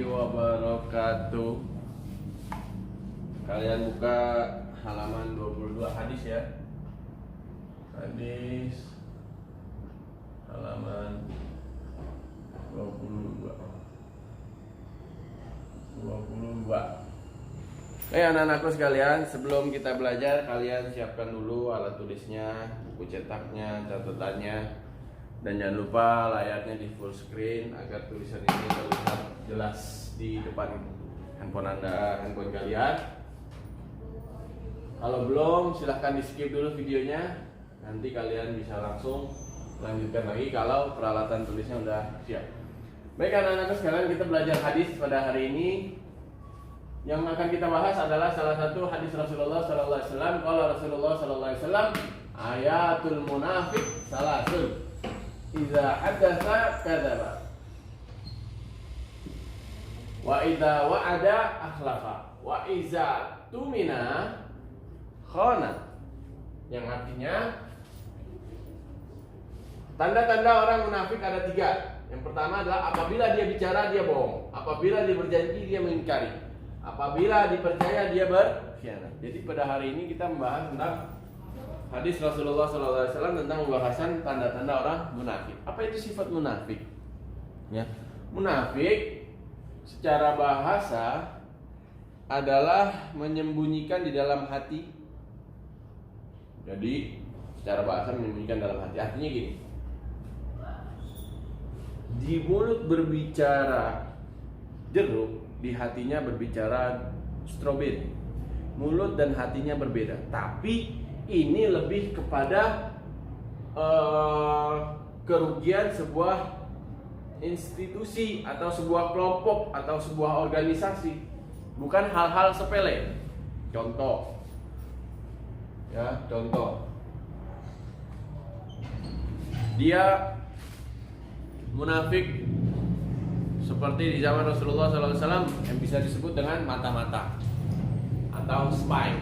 wabarakatuh. Kalian buka halaman 22 hadis ya. Hadis halaman 22. Anak-anakku sekalian, sebelum kita belajar, kalian siapkan dulu alat tulisnya, buku cetaknya, catatannya. Dan jangan lupa layarnya di full screen agar tulisan ini terlihat jelas di depan handphone kalian. Kalau belum, silahkan di skip dulu videonya. Nanti kalian bisa langsung lanjutkan lagi kalau peralatan tulisnya udah siap. Baik anak-anakku sekalian, kita belajar hadis pada hari ini. Yang akan kita bahas adalah salah satu hadis Rasulullah sallallahu alaihi wasallam. Kalau Rasulullah sallallahu alaihi wasallam, ayatul munafiq salasun. Iza haddatsa kadzaba. Wa idza wa'ada akhlafa. Wa iza tumina khana. Yang artinya tanda-tanda orang munafik ada 3. Yang pertama adalah apabila dia bicara dia bohong, apabila dia berjanji dia mengingkari, apabila dipercaya dia berkhianat. Jadi pada hari ini kita membahas tentang hadis Rasulullah SAW tentang pembahasan tanda-tanda orang munafik. Apa itu sifat munafik? Ya, munafik secara bahasa adalah menyembunyikan di dalam hati. Jadi secara bahasa menyembunyikan dalam hati. Artinya gini, di mulut berbicara jeruk, di hatinya berbicara stroberi. Mulut dan hatinya berbeda. Tapi ini lebih kepada kerugian sebuah institusi atau sebuah kelompok atau sebuah organisasi, bukan hal-hal sepele. Contoh, dia munafik seperti di zaman Rasulullah SAW yang bisa disebut dengan mata-mata atau spy,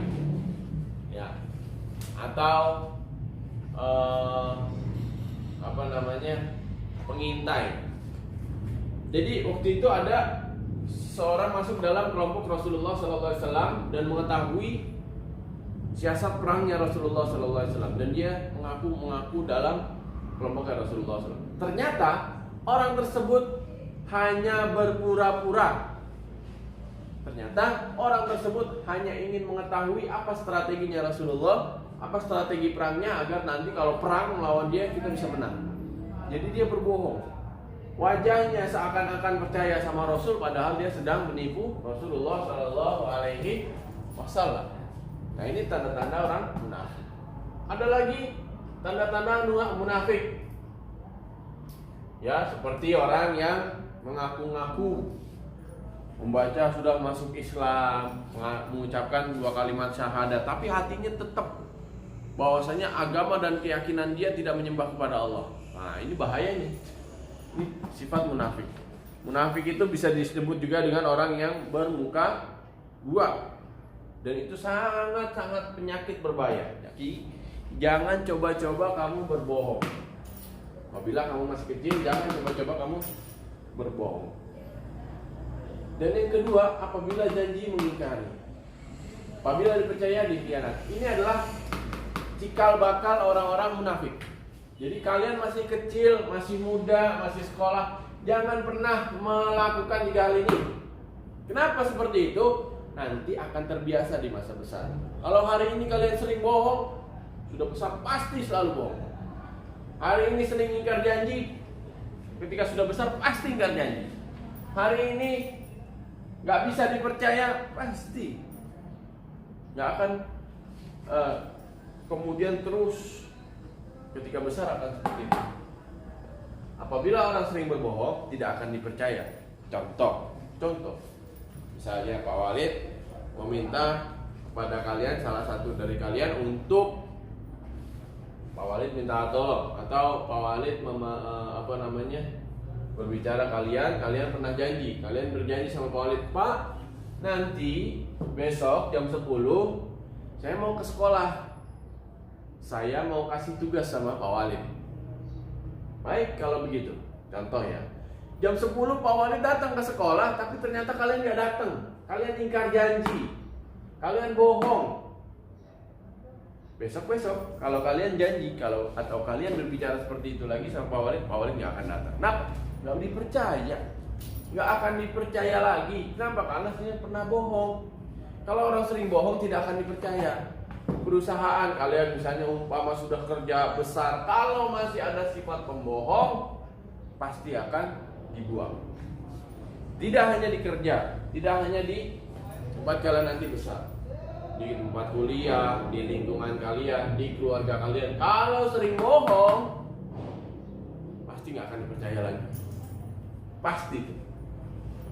ya, atau pengintai. Jadi waktu itu ada seorang masuk dalam kelompok Rasulullah SAW dan mengetahui siasat perangnya Rasulullah SAW, dan dia mengaku dalam kelompok Rasulullah SAW. Ternyata orang tersebut hanya berpura-pura. Ternyata orang tersebut hanya ingin mengetahui apa strateginya Rasulullah, apa strategi perangnya agar nanti kalau perang melawan dia kita bisa menang. Jadi dia berbohong. Wajahnya seakan-akan percaya sama Rasul padahal dia sedang menipu Rasulullah Shallallahu Alaihi Wasallam. Nah ini tanda-tanda orang munafik. Ada lagi tanda-tanda munafik. Ya, seperti orang yang mengaku-ngaku membaca sudah masuk Islam, mengucapkan 2 kalimat syahadat, tapi hatinya tetap bahwasanya agama dan keyakinan dia tidak menyembah kepada Allah. Nah, ini bahayanya. Ini sifat munafik. Munafik itu bisa disebut juga dengan orang yang bermuka 2. Dan itu sangat-sangat penyakit berbahaya. Jadi, jangan coba-coba kamu berbohong. Apabila kamu masih kecil, jangan coba-coba kamu berbohong. Dan yang kedua, apabila janji mengingkari, apabila dipercaya dikhianati. Ini adalah cikal bakal orang-orang munafik. Jadi kalian masih kecil, masih muda, masih sekolah, jangan pernah melakukan 3 hal ini. Kenapa seperti itu? Nanti akan terbiasa di masa besar. Kalau hari ini kalian sering bohong, sudah besar pasti selalu bohong. Hari ini sering ingkar janji, ketika sudah besar pasti ingkar janji. Hari ini gak bisa dipercaya, pasti gak akan kemudian terus ketika besar akan seperti itu. Apabila orang sering berbohong, tidak akan dipercaya. Contoh, misalnya Pak Walid meminta kepada kalian, salah satu dari kalian untuk Pak Walid minta tolong, atau Pak Walid berbicara kalian pernah janji, kalian berjanji sama Pak Walid, Pak, nanti besok jam 10 saya mau ke sekolah, saya mau kasih tugas sama Pak Walid. Baik kalau begitu, contoh ya. Jam 10 Pak Wali datang ke sekolah, tapi ternyata kalian nggak datang. Kalian ingkar janji. Kalian bohong. Besok-besok kalau kalian janji atau kalian berbicara seperti itu lagi sama Pak Wali nggak akan datang. Nah, nggak dipercaya, nggak akan dipercaya lagi. Kenapa? Karena dia pernah bohong. Kalau orang sering bohong tidak akan dipercaya. Perusahaan kalian misalnya umpama sudah kerja besar, kalau masih ada sifat pembohong, pasti akan dibuang. Tidak hanya di kerja, tidak hanya di tempat kalian nanti besar, di tempat kuliah, di lingkungan kalian, di keluarga kalian. Kalau sering bohong, pasti nggak akan dipercaya lagi. Pasti.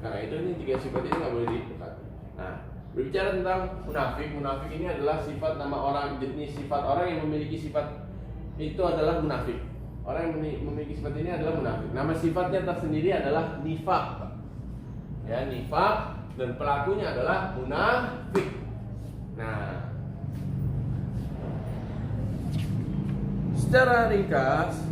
Karena itu ini tiga sifat ini nggak boleh diikat. Nah, berbicara tentang munafik ini adalah sifat nama orang, jenis sifat orang yang memiliki sifat itu adalah munafik. Orang yang memiliki sifat ini adalah munafik. Nama sifatnya tersendiri adalah nifaq. Ya, nifaq, dan pelakunya adalah munafik. Nah, secara ringkas,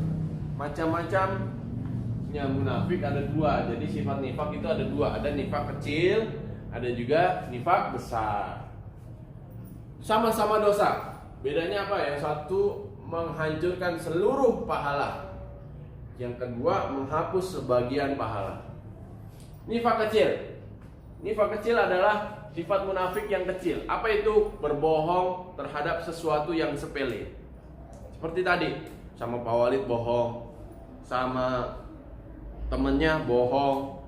macam-macamnya munafik ada dua. Jadi sifat nifaq itu ada dua. Ada nifaq kecil, ada juga nifaq besar. Sama-sama dosa. Bedanya apa? Yang satu menghancurkan seluruh pahala, yang kedua menghapus sebagian pahala. Nifaq kecil adalah sifat munafik yang kecil. Apa itu? Berbohong terhadap sesuatu yang sepele. Seperti tadi, sama Pak Walid bohong, sama temennya bohong.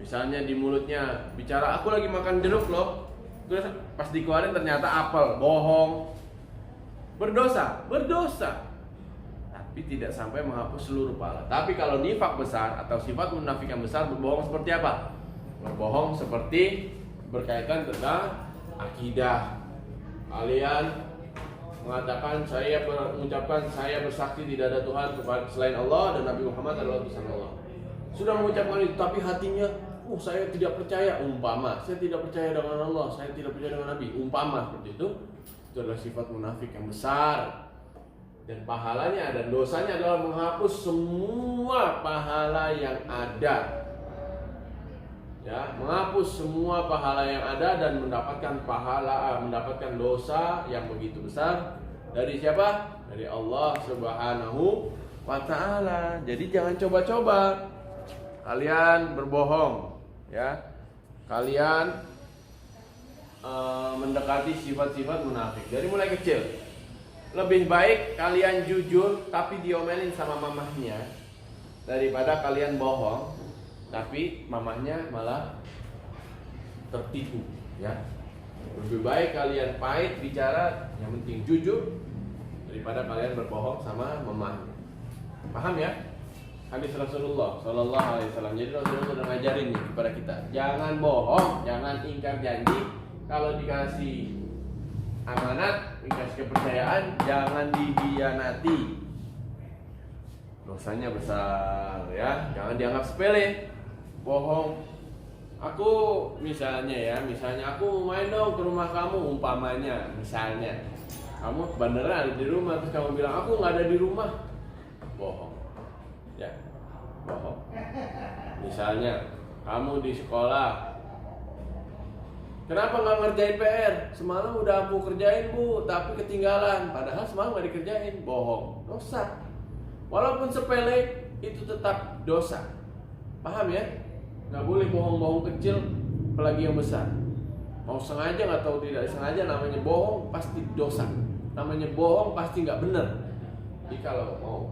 Misalnya di mulutnya bicara, aku lagi makan jeruk loh, terus pas dikeluarin ternyata apel, bohong. Berdosa, tapi tidak sampai menghapus seluruh pahala. Tapi kalau nifak besar atau sifat munafik yang besar, berbohong seperti apa? Berbohong seperti berkaitan tentang akidah. Kalian mengatakan, mengucapkan saya bersaksi tidak ada Tuhan selain Allah dan Nabi Muhammad adalah utusan Allah. Sudah mengucapkan itu, tapi hatinya, saya tidak percaya. Umpama, saya tidak percaya dengan Allah, saya tidak percaya dengan Nabi. Umpama seperti itu adalah sifat munafik yang besar. Dan pahalanya dan dosanya adalah menghapus semua pahala yang ada. Ya, menghapus semua pahala yang ada dan mendapatkan dosa yang begitu besar dari siapa? Dari Allah Subhanahu wa taala. Jadi jangan coba-coba kalian berbohong, ya. Kalian mendekati sifat-sifat munafik dari mulai kecil. Lebih baik kalian jujur tapi diomelin sama mamahnya daripada kalian bohong tapi mamahnya malah tertipu, ya. Lebih baik kalian pahit bicara, yang penting jujur, daripada kalian berbohong sama mamahnya. Paham ya? Hadis Rasulullah Sallallahu Alaihi Wasallam. Jadi Rasulullah sudah ngajarin nih kepada kita, jangan bohong, jangan ingkar janji. Kalau dikasih amanat, dikasih kepercayaan, jangan dikhianati. Dosanya besar, ya. Jangan dianggap sepele. Bohong. Aku misalnya aku main dong ke rumah kamu, umpamanya, misalnya. Kamu beneran ada di rumah, terus kamu bilang aku nggak ada di rumah. Bohong. Ya, bohong. Misalnya kamu di sekolah, kenapa nggak ngerjain PR? Semalam udah aku kerjain bu, tapi ketinggalan. Padahal semalam nggak dikerjain. Bohong, dosa. Walaupun sepele, itu tetap dosa. Paham ya? Nggak boleh bohong-bohong kecil, apalagi yang besar. Mau sengaja atau tidak sengaja, namanya bohong pasti dosa. Namanya bohong pasti nggak benar. Jadi kalau mau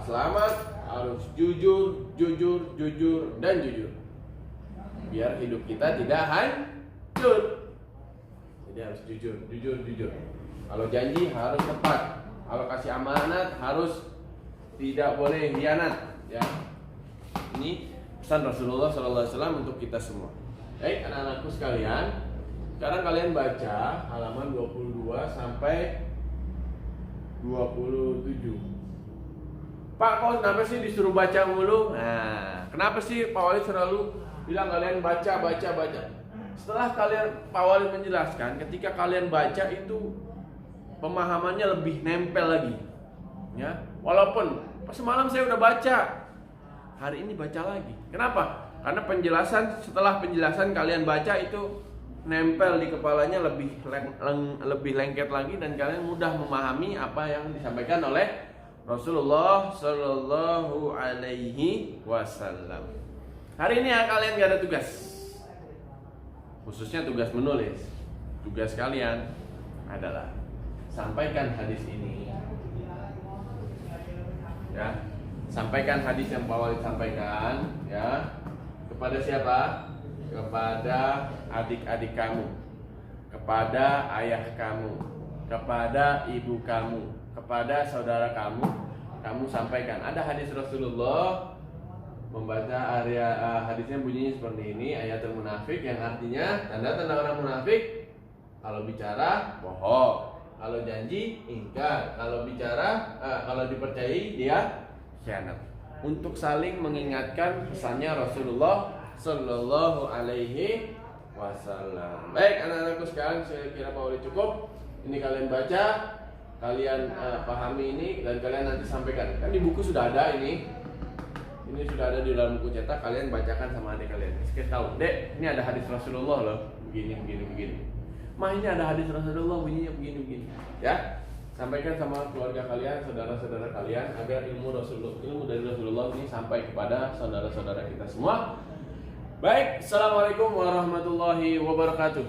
selamat, harus jujur, dan jujur. Biar hidup kita tidak hancur. Jadi harus jujur. Kalau janji harus tepat. Kalau kasih amanat harus tidak boleh khianat, ya. Ini pesan Rasulullah SAW untuk kita semua. Baik, anak-anakku sekalian, sekarang kalian baca halaman 22 sampai 27. Pak, kok kenapa sih disuruh baca mulu? Nah, kenapa sih Pak Walid selalu bilang kalian baca? Setelah Pak Walid menjelaskan, ketika kalian baca itu pemahamannya lebih nempel lagi. Ya, walaupun semalam saya udah baca, hari ini baca lagi. Kenapa? Karena setelah penjelasan kalian baca itu nempel di kepalanya lebih lengket lagi, dan kalian mudah memahami apa yang disampaikan oleh Rasulullah Shallallahu Alaihi Wasallam. Hari ini kalian gak ada tugas, khususnya tugas menulis. Tugas kalian adalah sampaikan hadis ini, ya. Sampaikan hadis yang Pak Walid sampaikan, ya. Kepada siapa? Kepada adik-adik kamu, kepada ayah kamu, kepada ibu kamu, kepada saudara kamu. Kamu sampaikan ada hadis Rasulullah, membaca hadisnya bunyinya seperti ini, ayatul munafik, yang artinya tanda-tanda orang munafik: kalau bicara bohong, kalau janji ingkar, kalau dipercayai dia khianat. Untuk saling mengingatkan pesannya Rasulullah Sallallahu Alaihi Wasallam. Baik anak-anakku sekalian, saya kira Pak Wali cukup. Ini kalian baca, kalian pahami ini, dan kalian nanti sampaikan. Kan di buku sudah ada ini sudah ada di dalam buku cetak. Kalian bacakan sama adik kalian. Kita tahu, Dek, ini ada hadis Rasulullah loh, begini. Ma, ini ada hadis Rasulullah bunyinya begini. Ya. Sampaikan sama keluarga kalian, saudara-saudara kalian, agar ilmu dari Rasulullah ini sampai kepada saudara-saudara kita semua. Baik, assalamualaikum warahmatullahi wabarakatuh.